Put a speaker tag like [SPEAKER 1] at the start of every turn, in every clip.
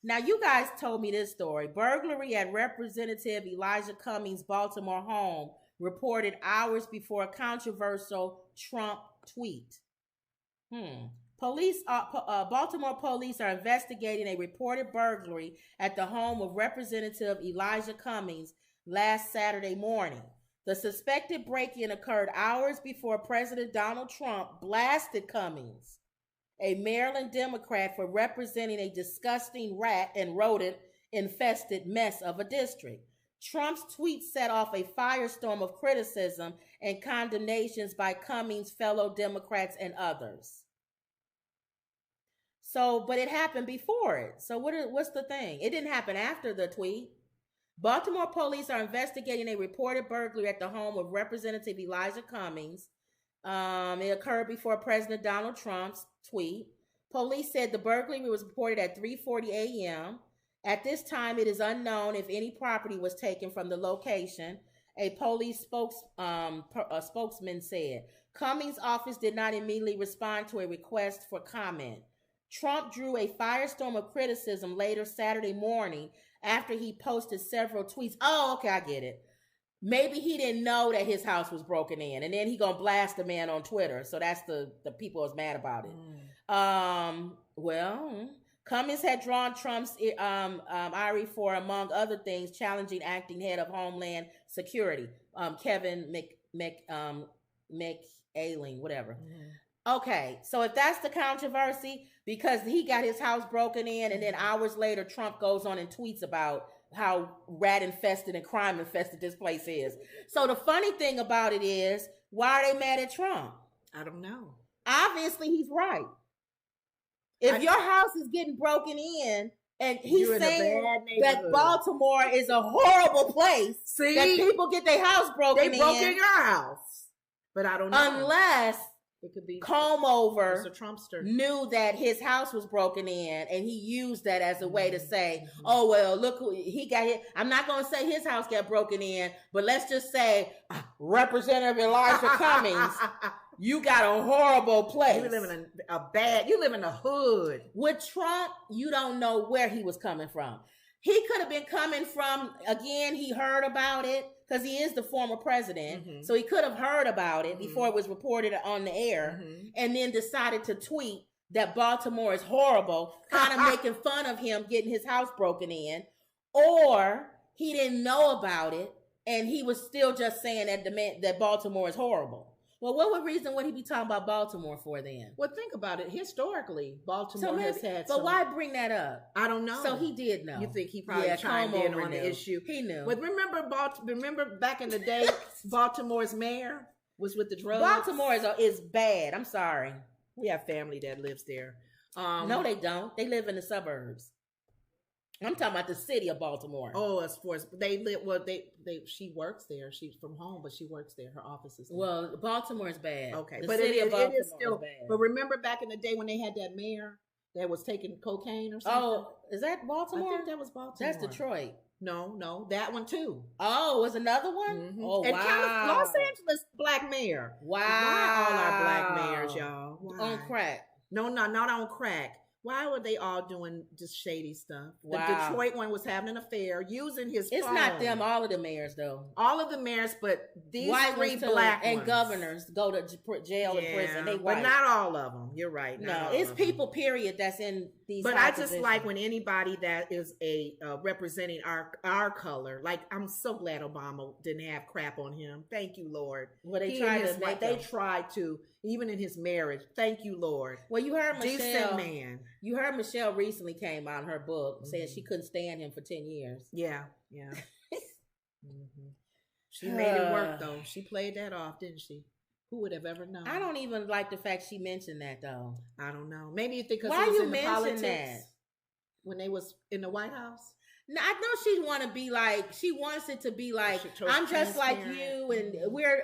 [SPEAKER 1] Now, you guys told me this story. Burglary at Representative Elijah Cummings' Baltimore home reported hours before a controversial Trump tweet. Baltimore police are investigating a reported burglary at the home of Representative Elijah Cummings last Saturday morning. The suspected break-in occurred hours before President Donald Trump blasted Cummings, a Maryland Democrat, for representing a disgusting rat and rodent-infested mess of a district. Trump's tweet set off a firestorm of criticism and condemnations by Cummings' fellow Democrats and others. So, but it happened before it. So what's the thing? It didn't happen after the tweet. Baltimore police are investigating a reported burglary at the home of Representative Elijah Cummings. It occurred before President Donald Trump's tweet. Police said the burglary was reported at 3:40 a.m. At this time, it is unknown if any property was taken from the location. A police spokesman said Cummings' office did not immediately respond to a request for comment. Trump drew a firestorm of criticism later Saturday morning after he posted several tweets. Oh, okay, I get it. Maybe he didn't know that his house was broken in, and then he gonna blast the man on Twitter. So that's the people is mad about it. Cummings had drawn Trump's ire for, among other things, challenging acting head of Homeland Security, Kevin McAleenan, whatever. Okay, so if that's the controversy, because he got his house broken in, and then hours later, Trump goes on and tweets about how rat-infested and crime-infested this place is. So the funny thing about it is, why are they mad at Trump?
[SPEAKER 2] I don't know.
[SPEAKER 1] Obviously, he's right. If your house is getting broken in, and he's saying that Baltimore is a horrible place, that people get their house broken in.
[SPEAKER 2] They broke in your house. But I don't know.
[SPEAKER 1] Unless
[SPEAKER 2] it could be
[SPEAKER 1] Comb-Over
[SPEAKER 2] Mr. Trumpster
[SPEAKER 1] knew that his house was broken in, and he used that as a way to say, oh, well, look, he got hit. I'm not going to say his house got broken in, but let's just say Representative Elijah Cummings, you got a horrible place.
[SPEAKER 2] You live in you live in the hood.
[SPEAKER 1] With Trump, you don't know where he was coming from. He could have been coming from, again, he heard about it, because he is the former president. So he could have heard about it before it was reported on the air, and then decided to tweet that Baltimore is horrible, kind of making fun of him getting his house broken in. Or he didn't know about it, and he was still just saying that Baltimore is horrible. Well, what reason would he be talking about Baltimore for then?
[SPEAKER 2] Well, think about it. Historically, Baltimore has had
[SPEAKER 1] But why bring that up?
[SPEAKER 2] I don't know.
[SPEAKER 1] So he did know.
[SPEAKER 2] You think he probably chimed in on the issue?
[SPEAKER 1] He knew.
[SPEAKER 2] But remember back in the day, Baltimore's mayor was with the drugs?
[SPEAKER 1] Baltimore is bad. I'm sorry.
[SPEAKER 2] We have family that lives there.
[SPEAKER 1] No, they don't. They live in the suburbs. I'm talking about the city of Baltimore.
[SPEAKER 2] Oh, as far as they live, she works there. She's from home, but she works there. Her office is there.
[SPEAKER 1] Well, Baltimore is bad.
[SPEAKER 2] Okay,
[SPEAKER 1] the
[SPEAKER 2] but
[SPEAKER 1] city of Baltimore
[SPEAKER 2] is still
[SPEAKER 1] bad.
[SPEAKER 2] But remember back in the day when they had that mayor that was taking cocaine or something?
[SPEAKER 1] Oh, is that Baltimore?
[SPEAKER 2] I think that was Baltimore.
[SPEAKER 1] That's Detroit.
[SPEAKER 2] No, that one too.
[SPEAKER 1] Oh, was another one? Oh,
[SPEAKER 2] and
[SPEAKER 1] wow.
[SPEAKER 2] Los Angeles black mayor.
[SPEAKER 1] Wow.
[SPEAKER 2] Why all our black mayors, y'all? Why?
[SPEAKER 1] On crack.
[SPEAKER 2] No, not on crack. Why were they all doing just shady stuff?
[SPEAKER 1] Wow.
[SPEAKER 2] The Detroit one was having an affair, using his phone.
[SPEAKER 1] It's not them, all of the mayors, though.
[SPEAKER 2] All of the mayors, but these
[SPEAKER 1] white
[SPEAKER 2] three black
[SPEAKER 1] and
[SPEAKER 2] ones.
[SPEAKER 1] governors go to jail and prison. They white.
[SPEAKER 2] But not all of them. You're right.
[SPEAKER 1] No, it's people, period, that's in these.
[SPEAKER 2] But I just like when anybody that is representing our color. Like, I'm so glad Obama didn't have crap on him. Thank you, Lord.
[SPEAKER 1] Well, they
[SPEAKER 2] tried to, even in his marriage. Thank you, Lord.
[SPEAKER 1] Well, you heard Michelle.
[SPEAKER 2] Decent man.
[SPEAKER 1] You heard Michelle recently came out in her book saying she couldn't stand him for 10 years.
[SPEAKER 2] Yeah. She made it work, though. She played that off, didn't she? Who would have ever known?
[SPEAKER 1] I don't even like the fact she mentioned that, though.
[SPEAKER 2] I don't know. Maybe you think because
[SPEAKER 1] why
[SPEAKER 2] it was
[SPEAKER 1] you
[SPEAKER 2] in the politics
[SPEAKER 1] that?
[SPEAKER 2] When they was in the White House?
[SPEAKER 1] No, I know she want to be like, she wants it to be like, I'm just like you, and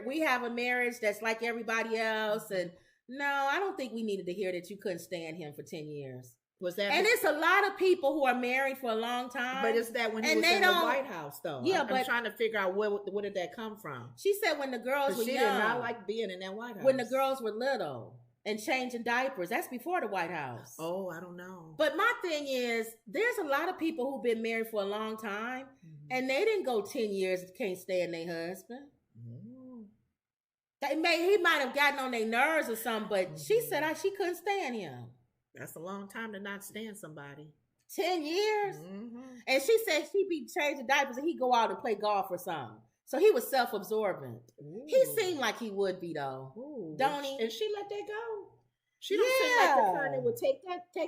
[SPEAKER 1] we have a marriage that's like everybody else, and no, I don't think we needed to hear that you couldn't stand him for 10 years.
[SPEAKER 2] Was that?
[SPEAKER 1] And it's a lot of people who are married for a long time.
[SPEAKER 2] But it's that when he was in the White House, though.
[SPEAKER 1] Yeah,
[SPEAKER 2] I'm trying to figure out where did that come from.
[SPEAKER 1] She said when the girls were young.
[SPEAKER 2] She did not like being in that White House.
[SPEAKER 1] When the girls were little. and changing diapers. That's before the White House.
[SPEAKER 2] Oh, I don't know.
[SPEAKER 1] But my thing is, there's a lot of people who've been married for a long time, and they didn't go 10 years can't stand their husband. He might have gotten on their nerves or something, but she said she couldn't stand him.
[SPEAKER 2] That's a long time to not stand somebody.
[SPEAKER 1] 10 years? And she said she'd be changing diapers and he'd go out and play golf or something. So he was self-absorbent. He seemed like he would be, though. Don't he?
[SPEAKER 2] And she let that go. She don't seem like the kind that would take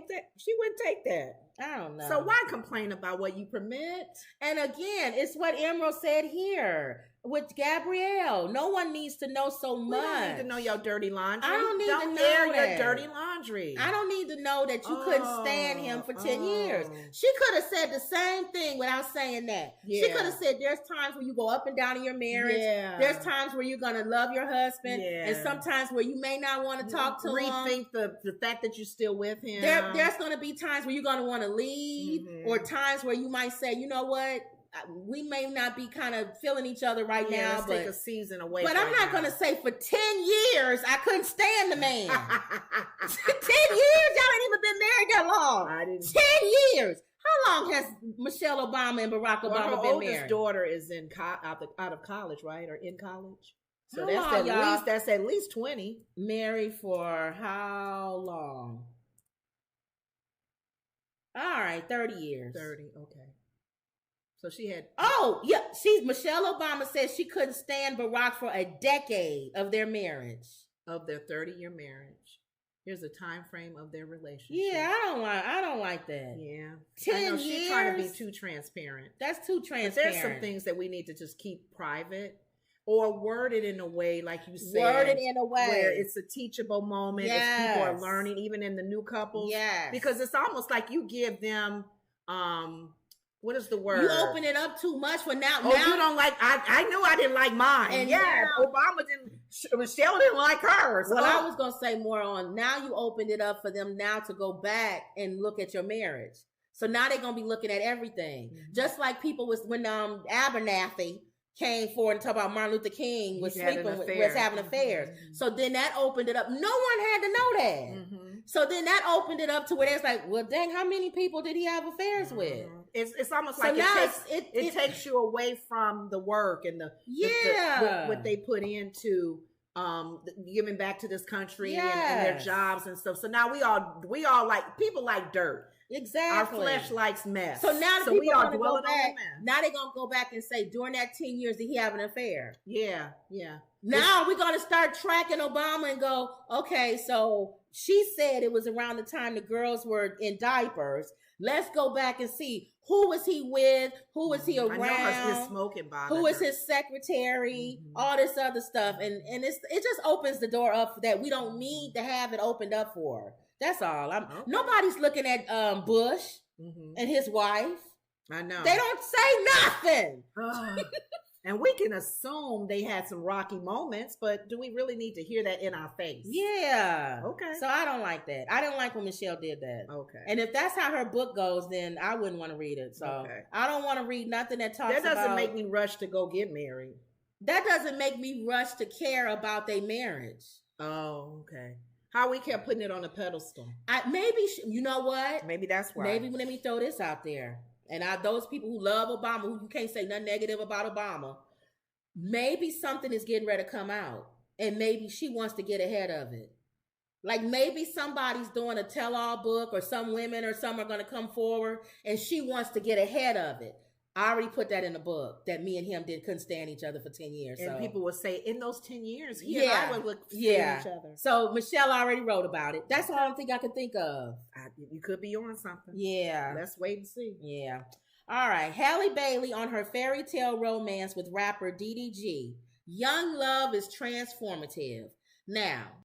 [SPEAKER 2] that. She wouldn't take that.
[SPEAKER 1] I don't know.
[SPEAKER 2] So why complain about what you permit?
[SPEAKER 1] And again, it's what Emerald said here with Gabrielle. No one needs to know so much.
[SPEAKER 2] We don't need to know your dirty laundry.
[SPEAKER 1] I don't need to know
[SPEAKER 2] air
[SPEAKER 1] that.
[SPEAKER 2] your dirty laundry.
[SPEAKER 1] I don't need to know that you couldn't stand him for 10 years. She could have said the same thing without saying that. Yeah. She could have said there's times where you go up and down in your marriage. Yeah. There's times where you're going to love your husband. Yeah. And sometimes where you may not want to talk to him.
[SPEAKER 2] Rethink the fact that you're still with him.
[SPEAKER 1] There's going to be times where you're going to want to leave. Or times where you might say, you know what? We may not be kind of feeling each other right now,
[SPEAKER 2] let's take a season away.
[SPEAKER 1] But I'm not going to say for 10 years I couldn't stand the man. 10 years? Y'all ain't even been married that long. 10 years. How long has Michelle Obama and Barack Obama been married?
[SPEAKER 2] Her oldest daughter is out of college, right? Or in college. So that's at least 20.
[SPEAKER 1] Married for how long? All right, 30 years.
[SPEAKER 2] 30, okay. So she had...
[SPEAKER 1] Oh, yeah. Michelle Obama said she couldn't stand Barack for a decade of their marriage.
[SPEAKER 2] Of their 30-year marriage. Here's a time frame of their relationship.
[SPEAKER 1] Yeah, I don't like that.
[SPEAKER 2] Yeah.
[SPEAKER 1] 10 years.
[SPEAKER 2] She's trying to be too transparent.
[SPEAKER 1] That's too transparent.
[SPEAKER 2] But there's some things that we need to just keep private. Or word it in a way, like you said.
[SPEAKER 1] Word it in a way.
[SPEAKER 2] Where it's a teachable moment. Yes. People are learning, even in the new couples.
[SPEAKER 1] Yes.
[SPEAKER 2] Because it's almost like you give them, what is the word?
[SPEAKER 1] You open it up too much for now.
[SPEAKER 2] Oh, you don't like, I knew I didn't like mine. And Obama Michelle didn't like hers.
[SPEAKER 1] Well, I was going to say more on, now you opened it up for them now to go back and look at your marriage. So now they're going to be looking at everything. Just like people when Abernathy came forward and talked about Martin Luther King was having affairs. So then that opened it up. No one had to know that. So then that opened it up to where it's like, well, dang, how many people did he have affairs with?
[SPEAKER 2] It's almost like it takes you away from the work and what they put into giving back to this country and their jobs and stuff. So now we all like, people like dirt.
[SPEAKER 1] Exactly.
[SPEAKER 2] Our flesh likes mess.
[SPEAKER 1] So now we are dwelling on mess. Now they're going to go back and say, during that 10 years, did he have an affair?
[SPEAKER 2] Yeah.
[SPEAKER 1] Now we're going to start tracking Obama and go, okay, so she said it was around the time the girls were in diapers. Let's go back and see who was he with, who was he around,
[SPEAKER 2] I know his smoking bottle.
[SPEAKER 1] Who was his secretary, all this other stuff. And it just opens the door up that we don't need to have it opened up for. That's all. Nobody's looking at Bush and his wife.
[SPEAKER 2] I know.
[SPEAKER 1] They don't say nothing.
[SPEAKER 2] And we can assume they had some rocky moments, but do we really need to hear that in our face?
[SPEAKER 1] Yeah.
[SPEAKER 2] Okay.
[SPEAKER 1] So I don't like that. I didn't like when Michelle did that.
[SPEAKER 2] Okay.
[SPEAKER 1] And if that's how her book goes, then I wouldn't want to read it. So I don't want to read nothing that talks about...
[SPEAKER 2] That doesn't make me rush to go get married.
[SPEAKER 1] That doesn't make me rush to care about their marriage.
[SPEAKER 2] Oh, okay. How we kept putting it on a pedestal.
[SPEAKER 1] You know what?
[SPEAKER 2] Maybe that's why.
[SPEAKER 1] Maybe let me throw this out there. And those people who love Obama, who you can't say nothing negative about Obama, maybe something is getting ready to come out. And maybe she wants to get ahead of it. Like maybe somebody's doing a tell-all book, or some women or some are going to come forward and she wants to get ahead of it. I already put that in the book that me and him couldn't stand each other for 10 years.
[SPEAKER 2] And people would say, in those 10 years, he and I would look at each other.
[SPEAKER 1] So Michelle already wrote about it. That's the only thing I could think of.
[SPEAKER 2] You could be on something.
[SPEAKER 1] Yeah.
[SPEAKER 2] Let's wait and see.
[SPEAKER 1] Yeah. All right. Halle Bailey on her fairy tale romance with rapper DDG. Young love is transformative. Now,